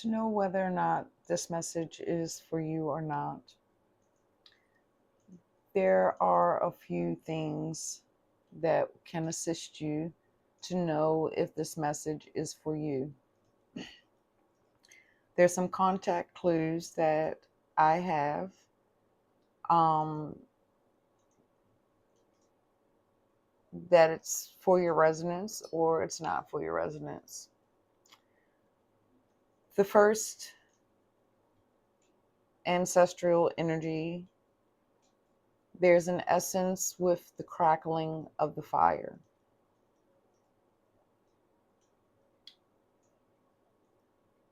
to know whether or not this message is for you or not, there are a few things that can assist you to know if this message is for you. There's some contact clues that I have. That it's for your resonance or it's not for your resonance. The first ancestral energy, there's an essence with the crackling of the fire.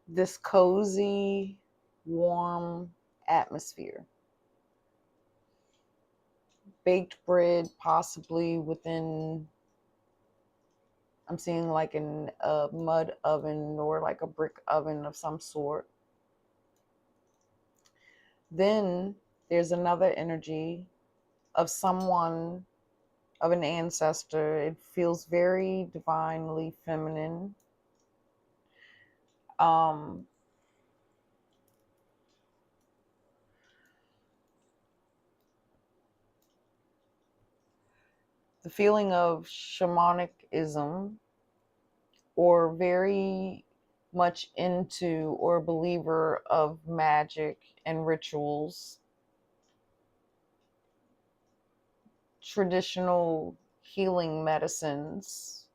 This cozy, warm atmosphere. Baked bread, possibly within, I'm seeing like in a mud oven or like a brick oven of some sort. Then there's another energy of someone, of an ancestor. It feels very divinely feminine. Um, the feeling of shamanicism, or very much into or a believer of magic and rituals, traditional healing medicines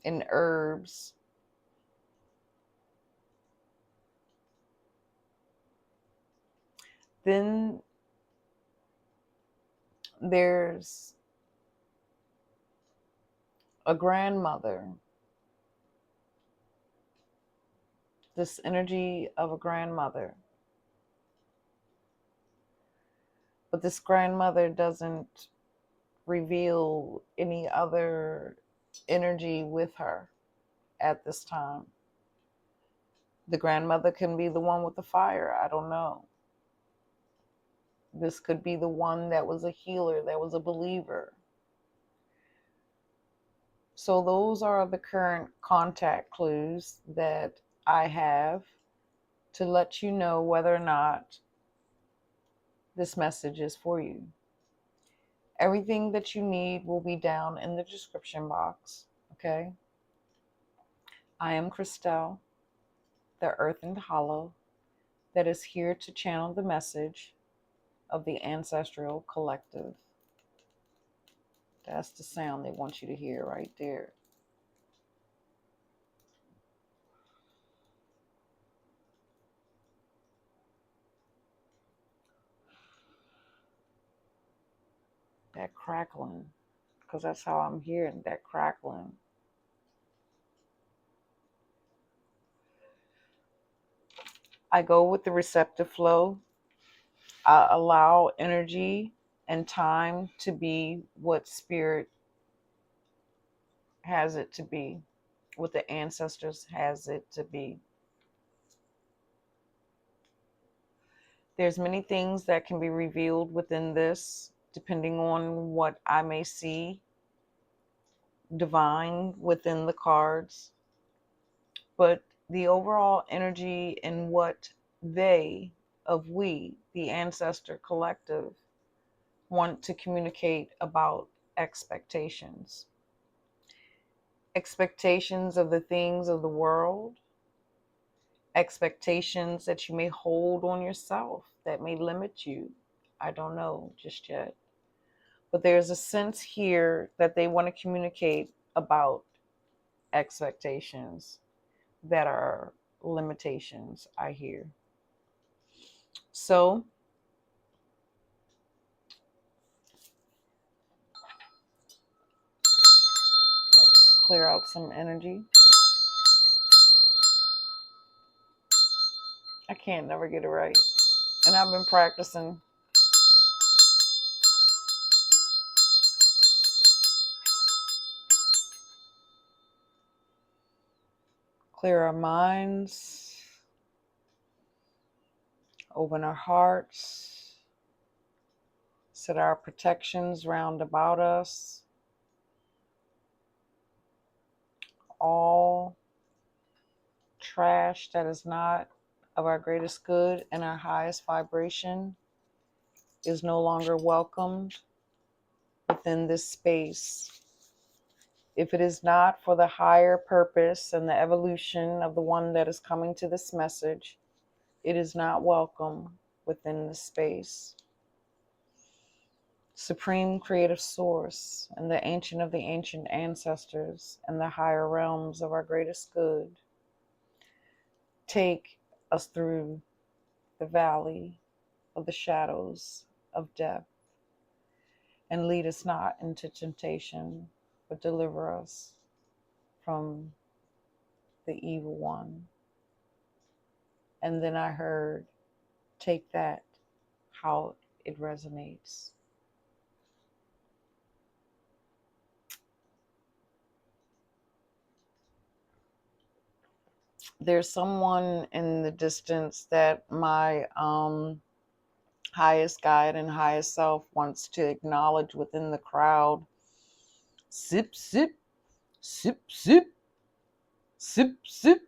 and herbs. Then there's a grandmother, this energy of a grandmother. But this grandmother doesn't reveal any other energy with her at this time. The grandmother can be the one with the fire. I don't know. This could be the one that was a healer, that was a believer. So those are the current contact clues that I have to let you know whether or not this message is for you. Everything that you need will be down in the description box, okay? I am Christelle, the Earthened Hollow, that is here to channel the message of the Ancestral Collective. That's the sound they want you to hear right there. That crackling, because that's how I'm hearing that crackling. I go with the receptive flow. I allow energy and time to be what spirit has it to be, what the ancestors has it to be. There's many things that can be revealed within this, depending on what I may see divine within the cards. But the overall energy and what they, of we, the ancestor collective, want to communicate about expectations. Expectations of the things of the world, expectations that you may hold on yourself that may limit you. I don't know just yet. But there's a sense here that they want to communicate about expectations that are limitations, I hear. So let's clear out some energy. I can't never get it right. And I've been practicing. Clear our minds, open our hearts, set our protections round about us. All trash that is not of our greatest good and our highest vibration is no longer welcomed within this space. If it is not for the higher purpose and the evolution of the one that is coming to this message, it is not welcome within this space. Supreme Creative Source and the ancient of the ancient ancestors and the higher realms of our greatest good, take us through the valley of the shadows of death and lead us not into temptation, but deliver us from the evil one. And then I heard, take that, how it resonates. There's someone in the distance that my highest guide and highest self wants to acknowledge within the crowd. Sip, sip, sip, sip, sip, sip.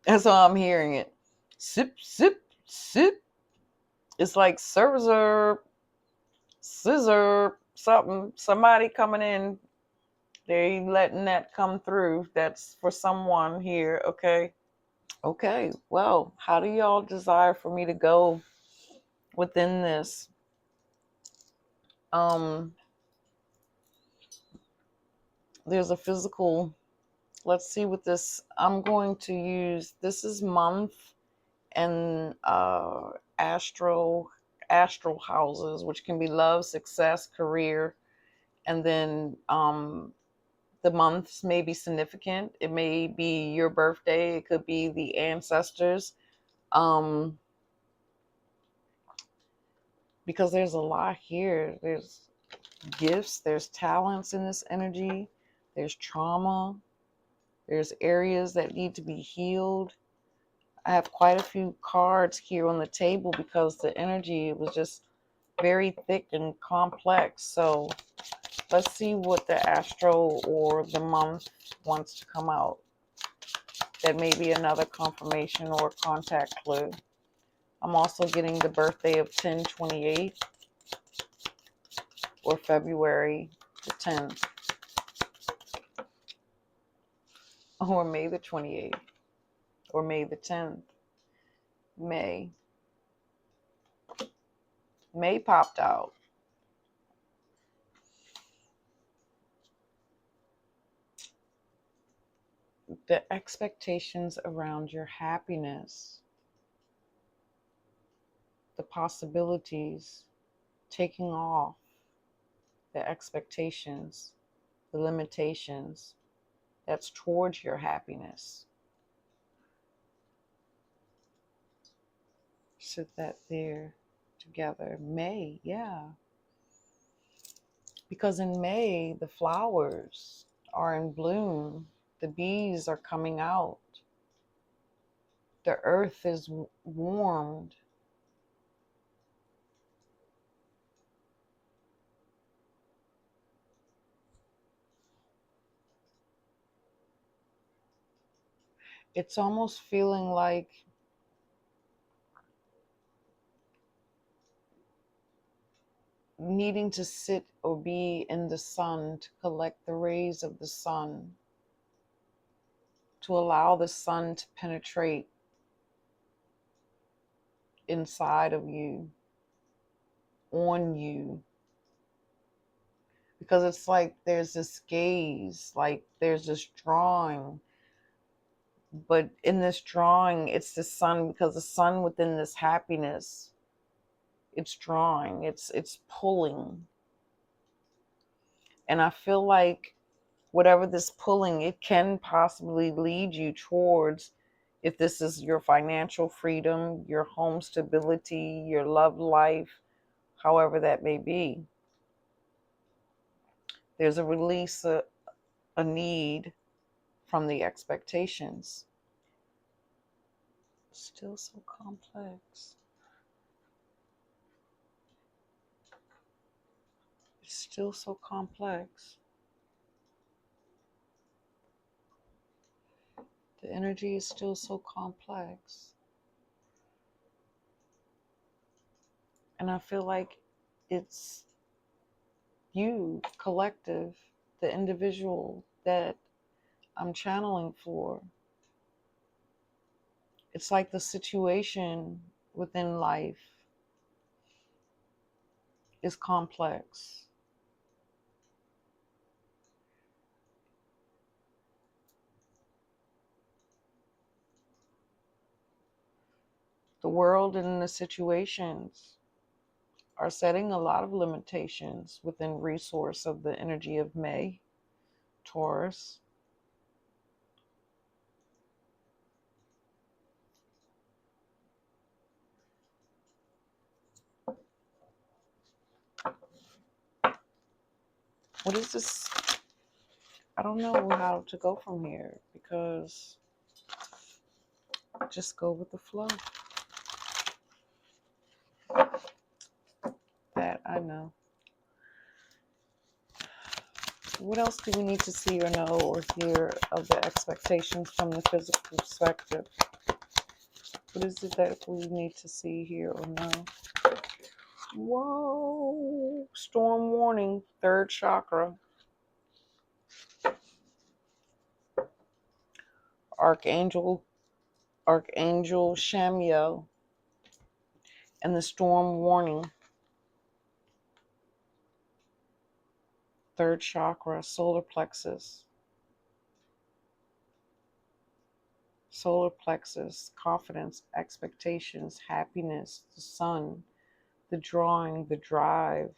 That's how I'm hearing it. Sip, sip, sip. It's like scissor, something. Somebody coming in. They letting that come through. That's for someone here, okay? Okay, well, how do y'all desire for me to go within this? There's a physical, let's see what this, I'm going to use, this is month and astral houses, which can be love, success, career, and then the months may be significant. It may be your birthday, it could be the ancestors, because there's a lot here. There's gifts, there's talents in this energy, there's trauma, there's areas that need to be healed. I have quite a few cards here on the table because the energy was just very thick and complex. So let's see what the astro or the month wants to come out. That may be another confirmation or contact clue. I'm also getting the birthday of 10/28 or February the 10th or May the 28th or May the 10th. May popped out. The expectations around your happiness, the possibilities, taking off the expectations, the limitations that's towards your happiness. Sit that there together. May, yeah. Because in May, the flowers are in bloom, the bees are coming out, the earth is warmed. It's almost feeling like needing to sit or be in the sun to collect the rays of the sun, to allow the sun to penetrate inside of you, on you. Because it's like there's this gaze, like there's this drawing. But in this drawing, it's the sun, because the sun within this happiness, it's drawing, it's pulling. And I feel like whatever this pulling, it can possibly lead you towards, if this is your financial freedom, your home stability, your love life, however that may be. There's a release, a need from the expectations. Still so complex. It's still so complex. The energy is still so complex. And I feel like it's you, collective, the individual that I'm channeling for. It's like the situation within life is complex. The world and the situations are setting a lot of limitations within resource of the energy of May, Taurus. What is this? I don't know how to go from here because just go with the flow. That I know. What else do we need to see or know or hear of the expectations from the physical perspective? What is it that we need to see, hear, or know? Whoa! Storm warning, third chakra. Archangel Shamiel, and the storm warning. Third chakra, solar plexus. Solar plexus, confidence, expectations, happiness, the sun, the drawing, the drive.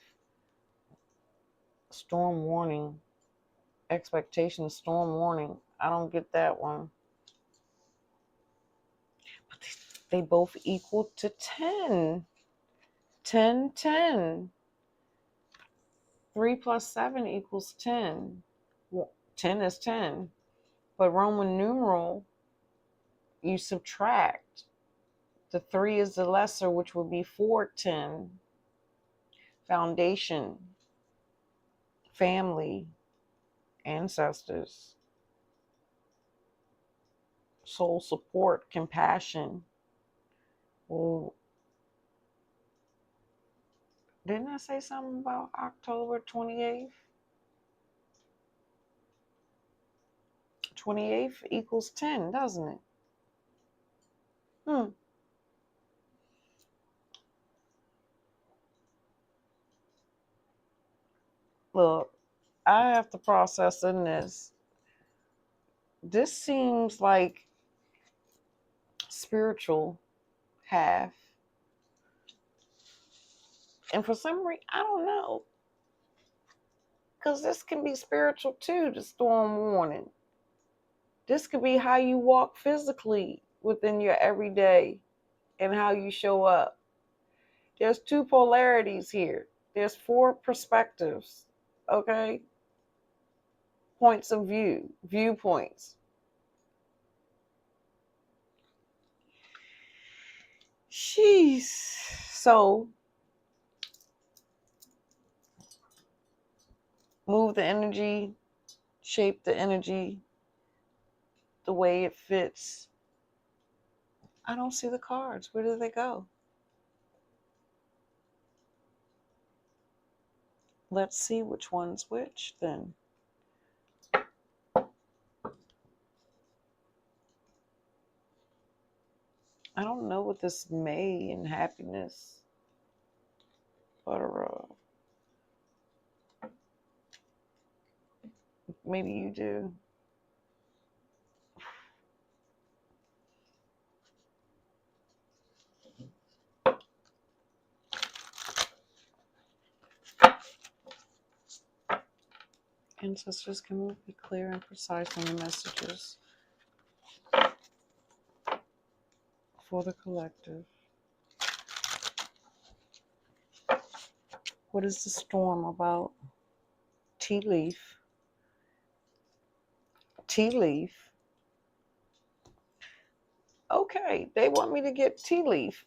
Storm warning, expectations, storm warning. I don't get that one. But they both equal to 10. 10, 10. 3 plus 7 equals 10. Well, 10 is 10. But Roman numeral, you subtract. The 3 is the lesser, which would be 4, 10. Foundation, family, ancestors, soul support, compassion. Well, didn't I say something about October 28th? 28th equals 10, doesn't it? Look, I have to process in this. This seems like spiritual half. And for some reason, I don't know. Because this can be spiritual too, the storm warning. This could be how you walk physically within your everyday and how you show up. There's 2 polarities here. There's 4 perspectives, okay? Points of view, viewpoints. Jeez. So, move the energy, shape the energy the way it fits. I don't see the cards. Where do they go? Let's see which one's which then. I don't know what this May and happiness, but maybe you do. Ancestors, can we be clear and precise on the messages for the collective? What is the storm about? Tea leaf. Tea leaf. Okay, they want me to get tea leaf.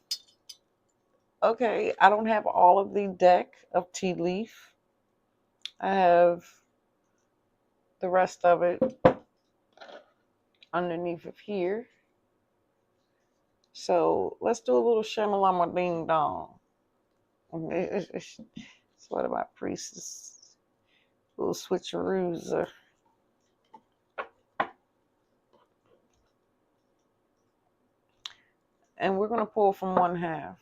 Okay, I don't have all of the deck of tea leaf. I have the rest of it. underneath of here. So let's do a little shamalama ding dong. It's what about priests? Little switcheroos. And we're going to pull from one half.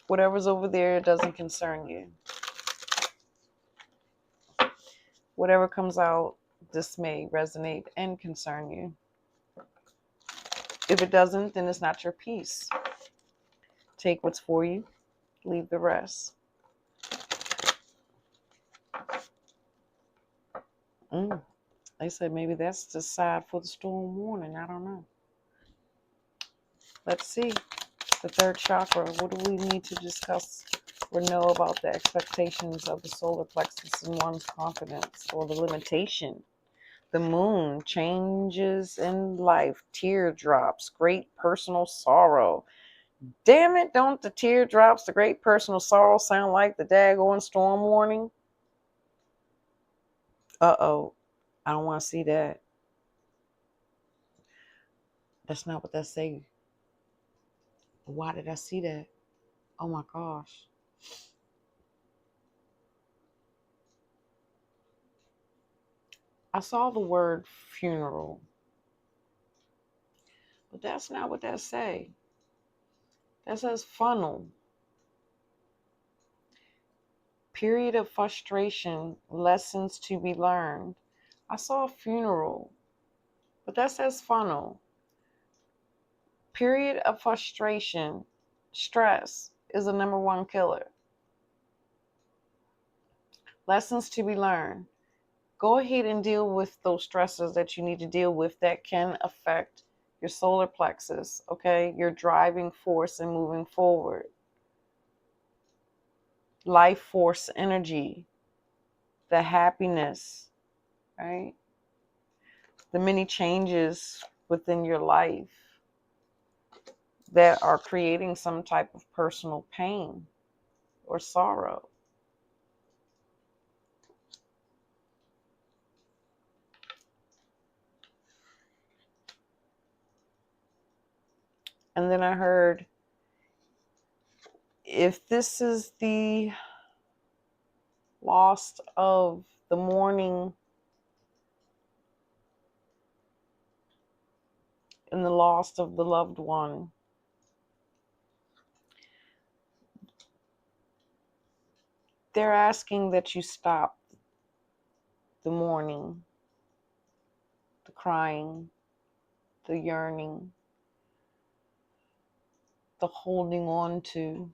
Whatever's over there doesn't concern you. Whatever comes out, this may resonate and concern you. If it doesn't, then it's not your piece. Take what's for you, leave the rest. They said maybe that's the side for the storm warning. I don't know. Let's see. The third chakra. What do we need to discuss or know about the expectations of the solar plexus and one's confidence or the limitation? The moon, changes in life, teardrops, great personal sorrow. Damn it, don't the teardrops, the great personal sorrow sound like the daggone storm warning? Uh-oh, I don't want to see that. That's not what that say. Why did I see that? Oh my gosh. I saw the word funeral, but that's not what that say. That says funnel. Period of frustration, lessons to be learned. I saw funeral, but that says funnel. Period of frustration, stress is the number one killer. Lessons to be learned. Go ahead and deal with those stresses that you need to deal with that can affect your solar plexus, okay? Your driving force and moving forward. Life force energy, the happiness, right? The many changes within your life that are creating some type of personal pain or sorrow. And then I heard, if this is the loss of the mourning and the loss of the loved one, they're asking that you stop the mourning, the crying, the yearning, the holding on to.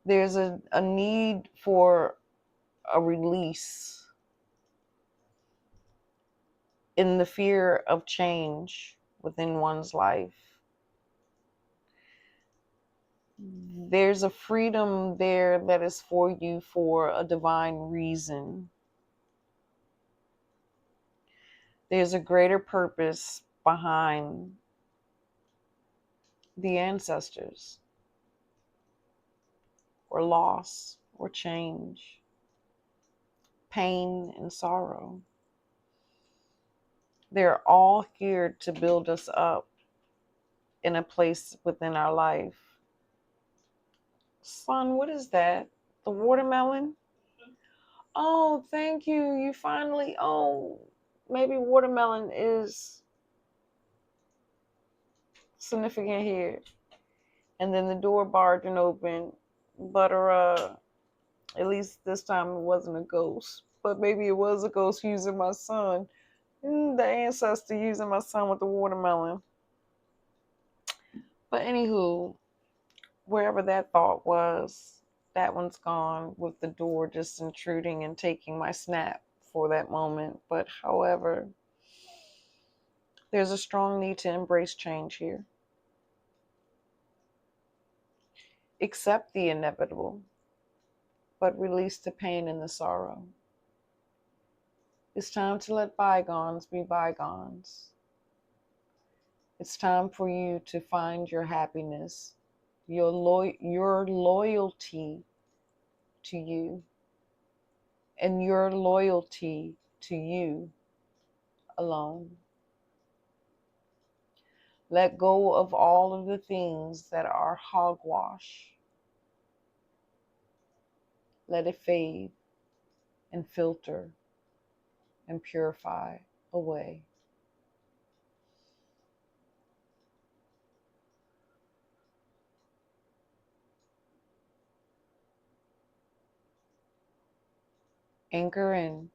There's a need for a release in the fear of change within one's life. There's a freedom there that is for you for a divine reason. There's a greater purpose behind the ancestors, or loss, or change, pain and sorrow. They're all here to build us up in a place within our life. Son, what is that? The watermelon? Oh, thank you. You finally, maybe watermelon is significant here. And then the door barging open. But at least this time it wasn't a ghost. But maybe it was a ghost using my son. The ancestor using my son with the watermelon. But anywho, wherever that thought was, that one's gone, with the door just intruding and taking my snap for that moment. But however, there's a strong need to embrace change here. Accept the inevitable, but release the pain and the sorrow. It's time to let bygones be bygones. It's time for you to find your happiness, your loyalty to you and your loyalty to you alone. Let go of all of the things that are hogwash. Let it fade and filter and purify away. Anchor in.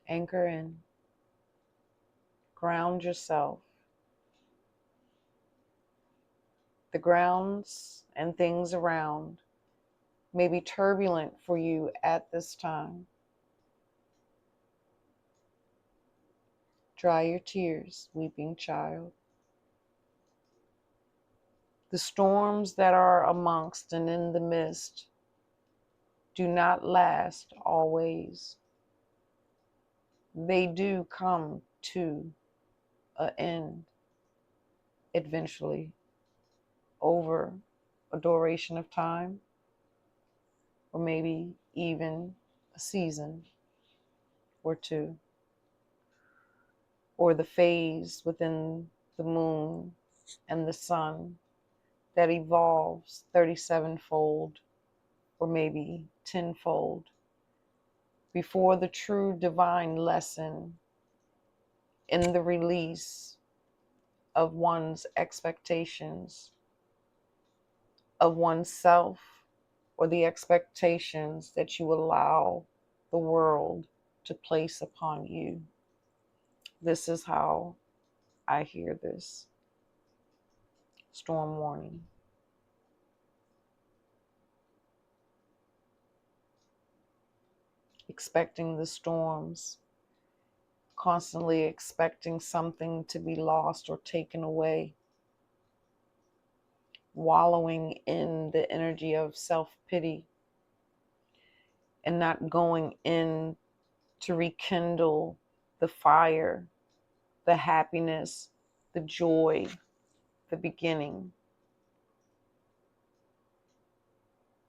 Anchor in. Ground yourself. The grounds and things around may be turbulent for you at this time. Dry your tears, weeping child. The storms that are amongst and in the midst do not last always. They do come to an end eventually over a duration of time, or maybe even a season or two, or the phase within the moon and the sun that evolves 37-fold or maybe 10-fold before the true divine lesson in the release of one's expectations of oneself, or the expectations that you allow the world to place upon you. This is how I hear this storm warning. Expecting the storms, constantly expecting something to be lost or taken away, wallowing in the energy of self-pity and not going in to rekindle the fire, the happiness, the joy, the beginning,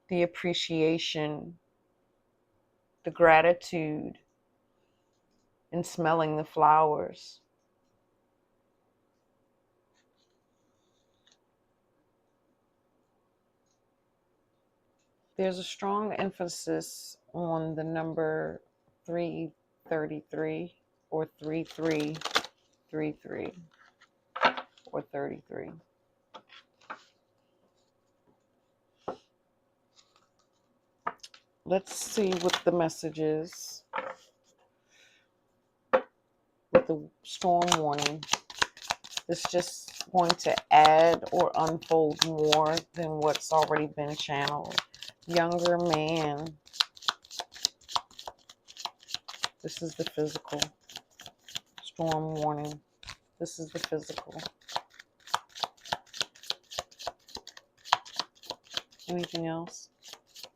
the appreciation, the gratitude, and smelling the flowers. There's a strong emphasis on the number 333 or 3333 or 33. Let's see what the message is with the storm warning. It's just going to add or unfold more than what's already been channeled. Younger man. This is the physical. Storm warning. This is the physical. Anything else?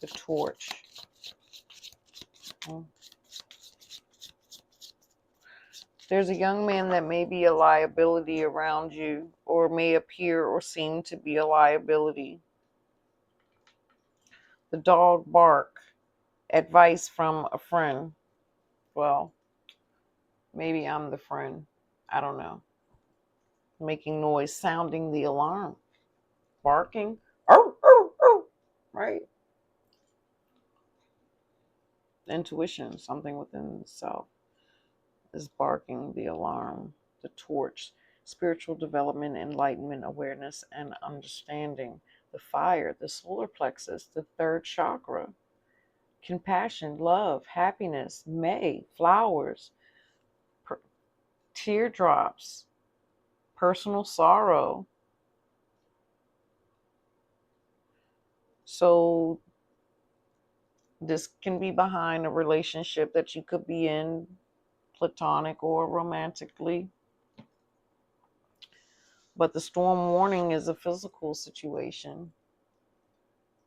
The torch. There's a young man that may be a liability around you, or may appear or seem to be a liability. The dog bark. Advice from a friend. Well, maybe I'm the friend. I don't know. Making noise, sounding the alarm. Barking. Oh, oh, oh. Right? Intuition, something within the self is barking the alarm. The torch, spiritual development, enlightenment, awareness, and understanding. The fire, the solar plexus, the third chakra. Compassion, love, happiness, May, flowers, teardrops, personal sorrow. So this can be behind a relationship that you could be in, platonic or romantically. But the storm warning is a physical situation.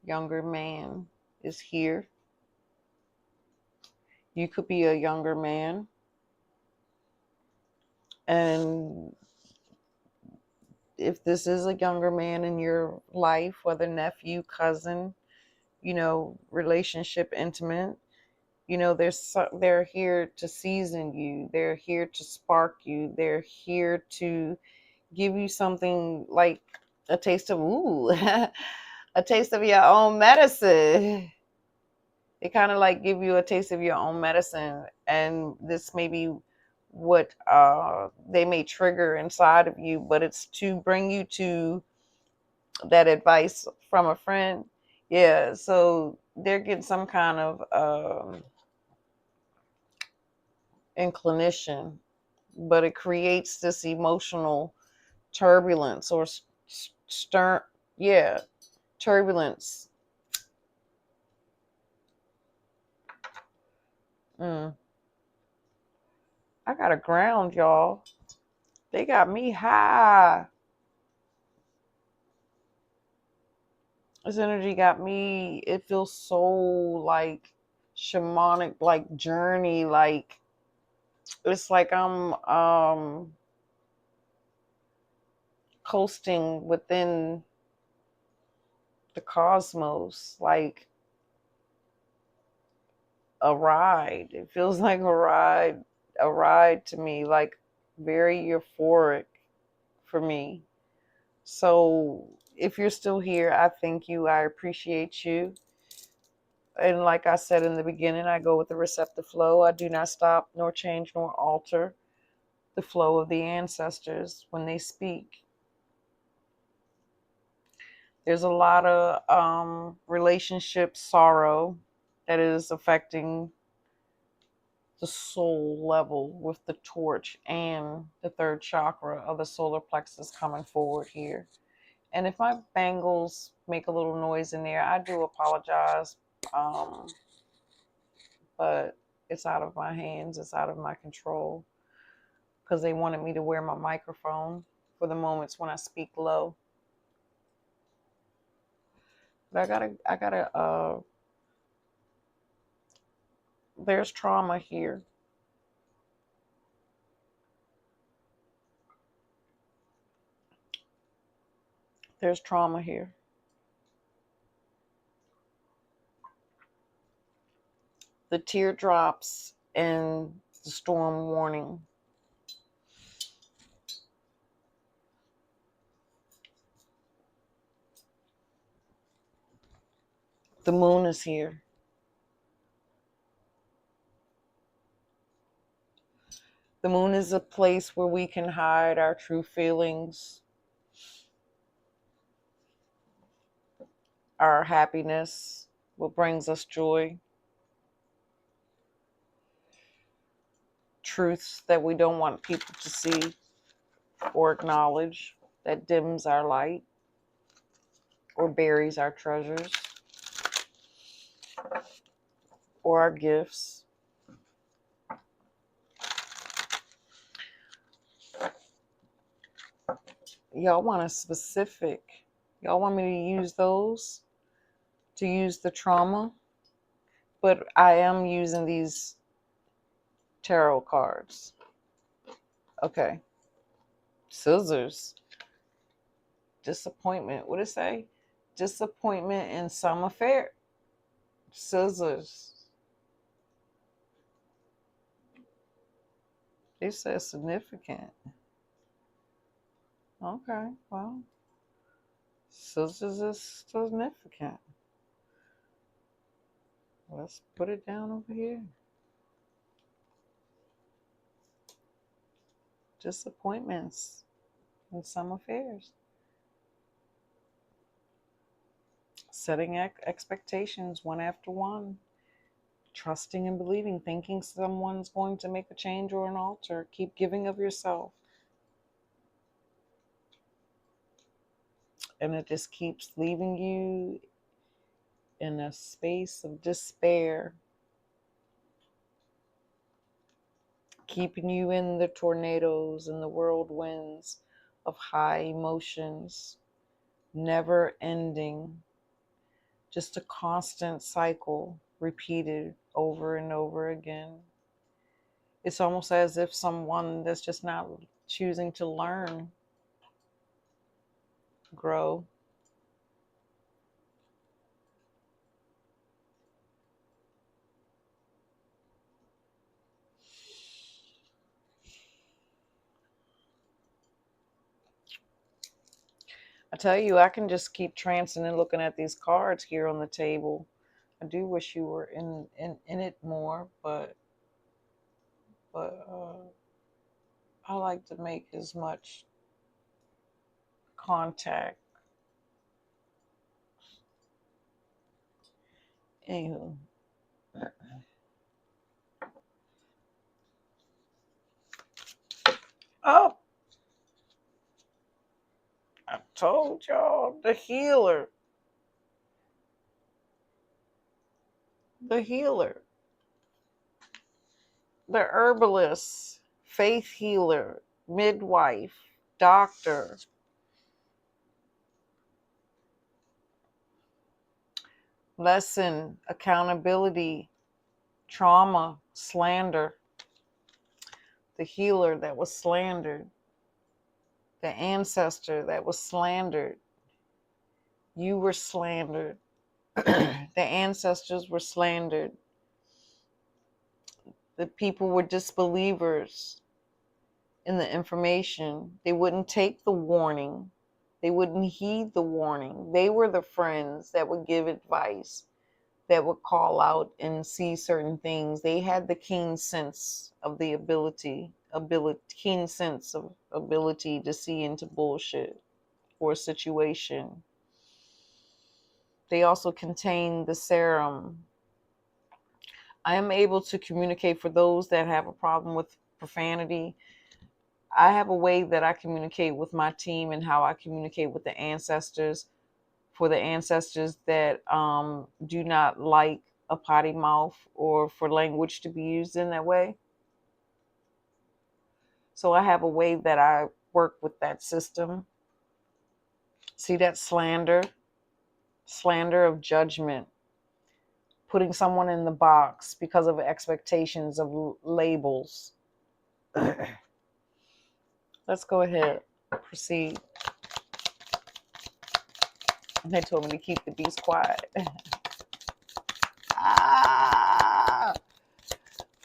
Younger man is here. You could be a younger man, and if this is a younger man in your life, whether nephew, cousin, relationship, intimate, they're here to season you. They're here to spark you. They're here to give you something like a taste of a taste of your own medicine. They kind of like give you a taste of your own medicine, and this may be what they may trigger inside of you, but it's to bring you to that advice from a friend. Yeah, so they're getting some kind of inclination, but it creates this emotional turbulence or stern, yeah, turbulence. Mm. I got to ground, y'all. They got me high. This energy got me. It feels so like shamanic, like journey, like it's like I'm coasting within the cosmos, like a ride. It feels like a ride to me, like very euphoric for me. So if you're still here, I thank you. I appreciate you. And like I said in the beginning, I go with the receptive flow. I do not stop, nor change, nor alter the flow of the ancestors when they speak. There's a lot of relationship sorrow that is affecting the soul level with the torch and the third chakra of the solar plexus coming forward here. And if my bangles make a little noise in there, I do apologize. Um, but it's out of my hands, it's out of my control because they wanted me to wear my microphone for the moments when I speak low. But there's trauma here. There's trauma here. The teardrops and the storm warning. The moon is here. The moon is a place where we can hide our true feelings, our happiness, what brings us joy, truths that we don't want people to see or acknowledge, that dims our light or buries our treasures or our gifts. Y'all want a specific, y'all want me to use those, to use the trauma, but I am using these tarot cards. Okay. Scissors. Disappointment. What did it say? Disappointment in some affair. Scissors. They said significant. Okay, well, scissors is significant. Let's put it down over here. Disappointments in some affairs. Setting expectations one after one. Trusting and believing, thinking someone's going to make a change or an alter. Keep giving of yourself. And it just keeps leaving you in a space of despair, keeping you in the tornadoes and the whirlwinds of high emotions, never ending, just a constant cycle repeated over and over again. It's almost as if someone that's just not choosing to learn grow. I tell you, I can just keep trancing and looking at these cards here on the table. I do wish you were in it more, but I like to make as much contact. Anywho. Oh, I told y'all, the healer. The healer. The herbalist. Faith healer. Midwife. Doctor. Lesson. Accountability. Trauma. Slander. The healer that was slandered. The ancestor that was slandered. You were slandered. The ancestors were slandered. The people were disbelievers in the information. They wouldn't take the warning. They wouldn't heed the warning. They were the friends that would give advice, that would call out and see certain things. They had the keen sense of the keen sense of ability to see into bullshit or a situation. They also contain the serum. I am able to communicate for those that have a problem with profanity. I have a way that I communicate with my team and how I communicate with the ancestors. For the ancestors that do not like a potty mouth or for language to be used in that way. So I have a way that I work with that system. See that slander of judgment, putting someone in the box because of expectations of labels. Let's go ahead, proceed. They told me to keep the beast quiet. Ah!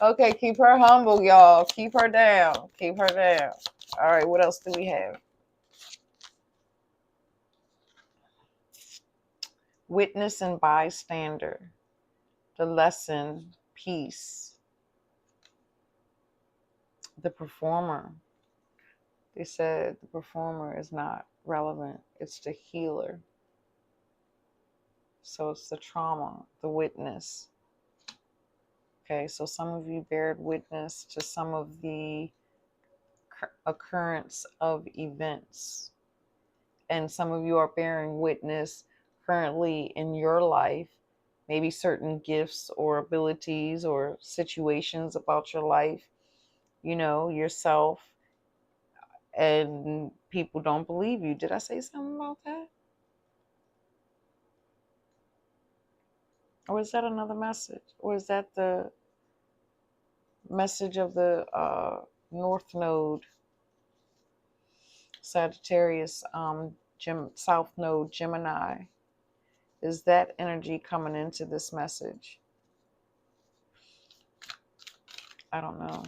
Okay, keep her humble, y'all. Keep her down. Keep her down. All right, what else do we have? Witness and bystander. The lesson, peace. The performer. They said the performer is not relevant. It's the healer. So it's the trauma, the witness. Okay, so some of you bared witness to some of the occurrence of events. And some of you are bearing witness currently in your life, maybe certain gifts or abilities or situations about your life, yourself, and people don't believe you. Did I say something about that? Or is that another message? Or is that the message of the North Node, Sagittarius, South Node, Gemini? Is that energy coming into this message? I don't know.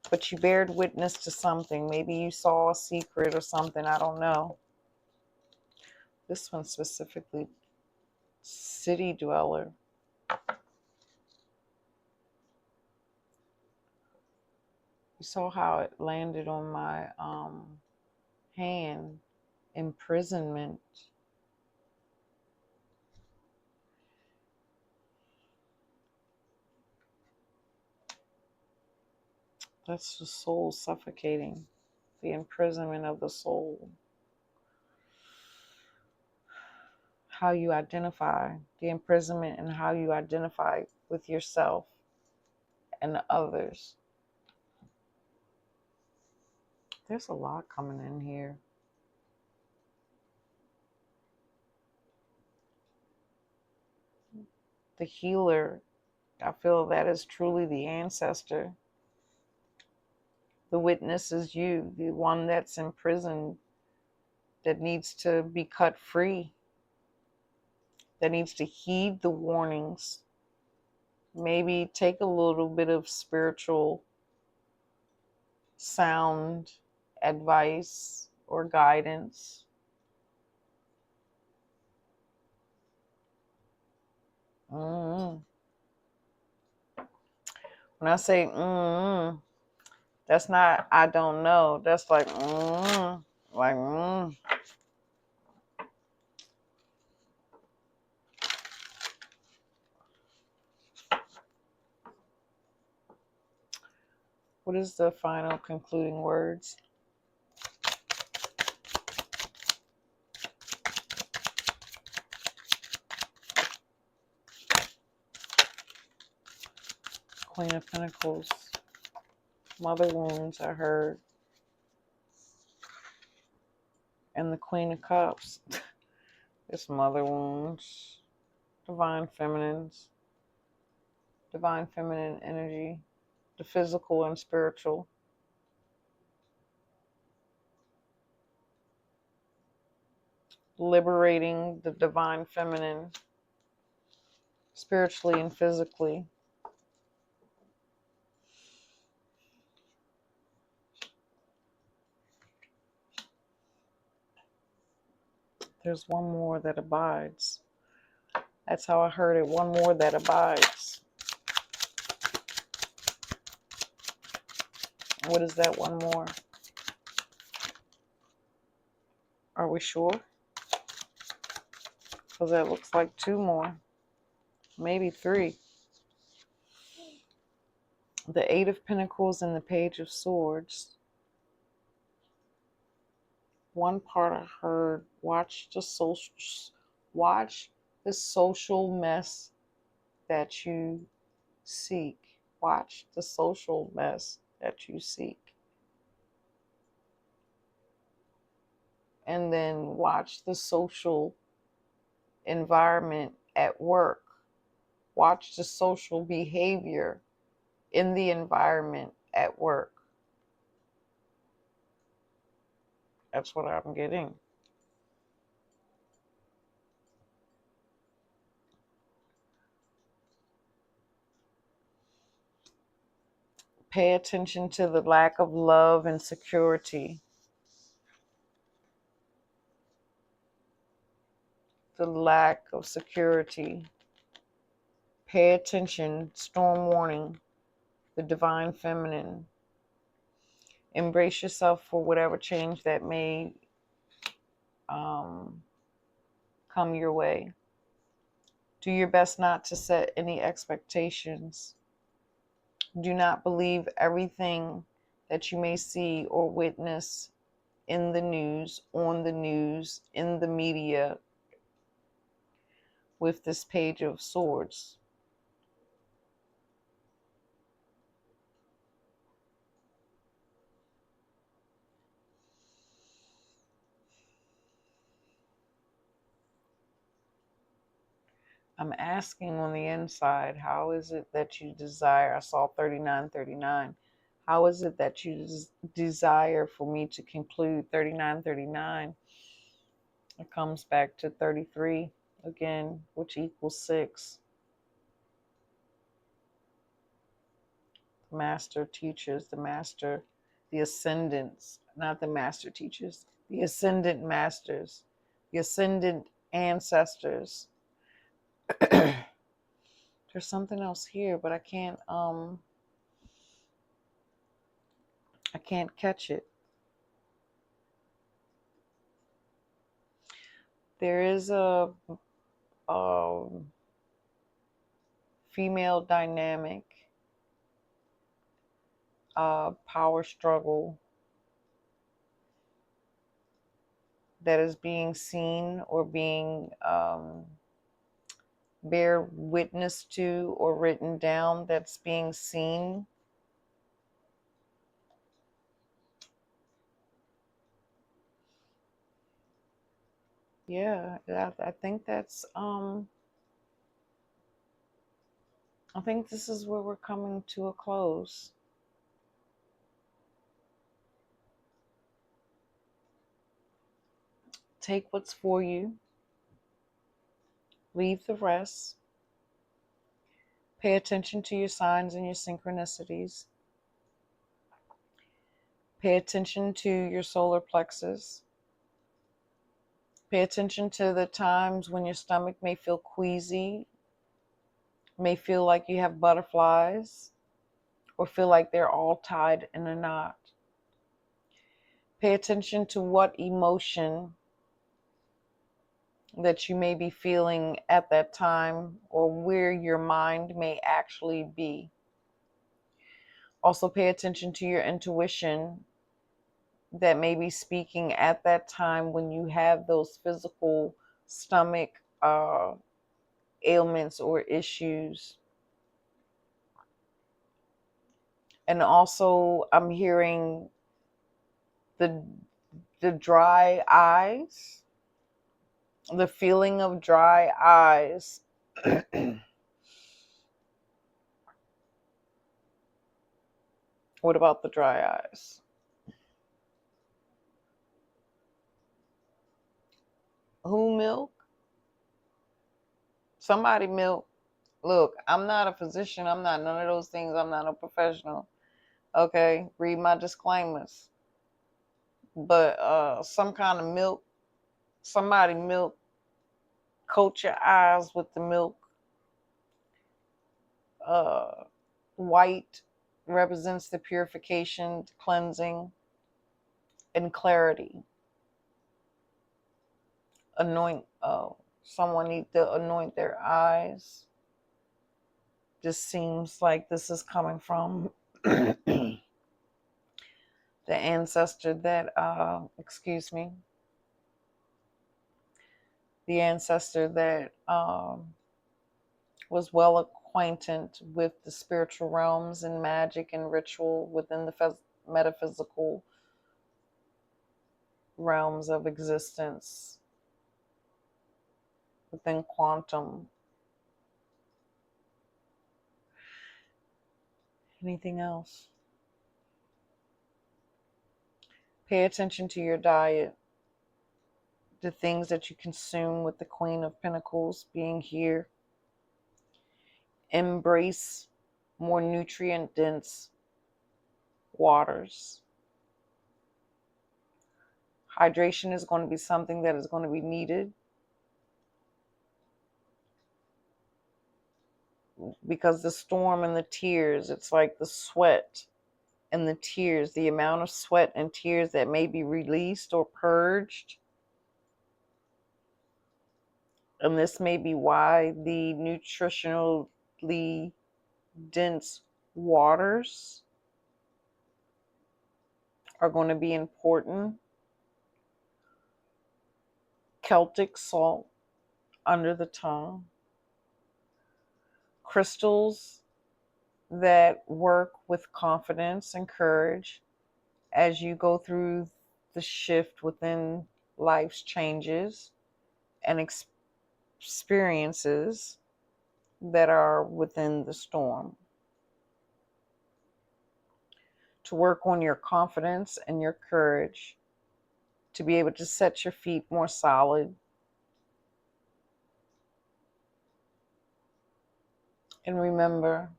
But you bared witness to something. Maybe you saw a secret or something. I don't know. This one specifically, city dweller. You saw how it landed on my hand. Imprisonment. That's the soul suffocating. The imprisonment of the soul. How you identify. The imprisonment and how you identify with yourself and others. There's a lot coming in here. The healer. I feel that is truly the ancestor. The witness is you, the one that's imprisoned, that needs to be cut free, that needs to heed the warnings. Maybe take a little bit of spiritual sound advice or guidance. mm When I say that's not I don't know. That's like like What is the final concluding words? Queen of Pentacles. Mother wounds, I heard. And the Queen of Cups. It's mother wounds. Divine feminines. Divine feminine energy. The physical and spiritual. Liberating the divine feminine. Spiritually and physically. There's one more that abides. That's how I heard it. One more that abides. What is that one more? Are we sure? Because that looks like two more. Maybe three. The Eight of Pentacles and the Page of Swords. One part I heard, watch the social mess that you seek. Watch the social mess that you seek. And then watch the social environment at work. Watch the social behavior in the environment at work. That's what I'm getting. Pay attention to the lack of love and security. The lack of security. Pay attention. Storm warning. The divine feminine. Embrace yourself for whatever change that may come your way. Do your best not to set any expectations. Do not believe everything that you may see or witness in the news, on the news, in the media with this Page of Swords. I'm asking on the inside, how is it that you desire? I saw 3939. How is it that you desire for me to conclude 3939? It comes back to 33 again, which equals 6. The master teachers, the ascendants, not the master teachers, the ascendant masters, the ascendant ancestors. There's something else here, but I can't catch it. There is a female dynamic, power struggle that is being seen or being bear witness to or written down, that's being seen. Yeah, I think that's I think this is where we're coming to a close. Take what's for you. Leave the rest. Pay attention to your signs and your synchronicities. Pay attention to your solar plexus. Pay attention to the times when your stomach may feel queasy, may feel like you have butterflies, or feel like they're all tied in a knot. Pay attention to what emotion that you may be feeling at that time, or where your mind may actually be. Also pay attention to your intuition that may be speaking at that time when you have those physical stomach ailments or issues. And also I'm hearing the dry eyes, the feeling of dry eyes. What about the dry eyes? Who milk? Somebody milk. Look, I'm not a physician. I'm not none of those things. I'm not a professional. Okay, read my disclaimers. But some kind of milk, somebody milk, coat your eyes with the milk. Uh, White represents the purification, cleansing, and clarity. Anoint. Someone need to anoint their eyes. Just seems like this is coming from the ancestor that, the ancestor that was well acquainted with the spiritual realms and magic and ritual within the metaphysical realms of existence, within quantum. Anything else? Pay attention to your diet, the things that you consume with the Queen of Pentacles being here. Embrace more nutrient dense waters. Hydration is going to be something that is going to be needed, because the storm and the tears, it's like the sweat and the tears, the amount of sweat and tears that may be released or purged. And this may be why the nutritionally dense waters are going to be important. Celtic salt under the tongue. Crystals that work with confidence and courage as you go through the shift within life's changes and experiences that are within the storm. To work on your confidence and your courage, to be able to set your feet more solid. And remember,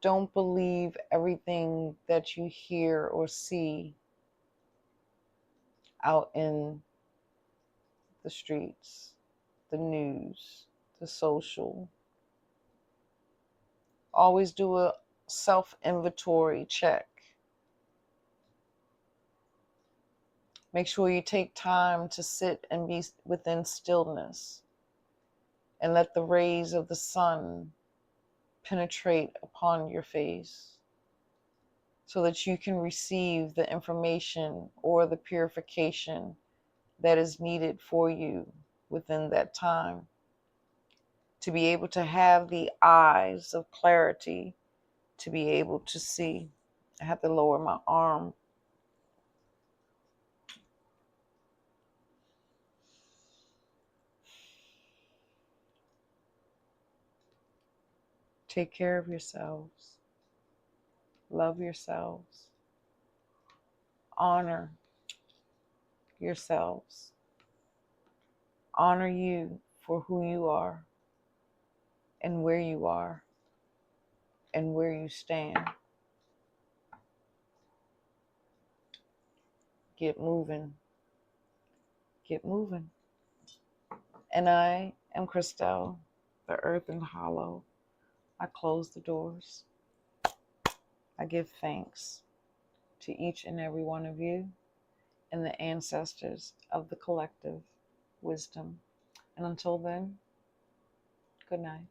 don't believe everything that you hear or see out in the streets, the news, the social. Always do a self-inventory check. Make sure you take time to sit and be within stillness and let the rays of the sun penetrate upon your face so that you can receive the information or the purification that is needed for you within that time. To be able to have the eyes of clarity, to be able to see. I have to lower my arm. Take care of yourselves. Love yourselves. Honor yourselves. Honor you for who you are and where you are and where you stand. Get moving. Get moving. And I am Christelle, the earth and hollow. I close the doors. I give thanks to each and every one of you and the ancestors of the collective wisdom. And until then, good night.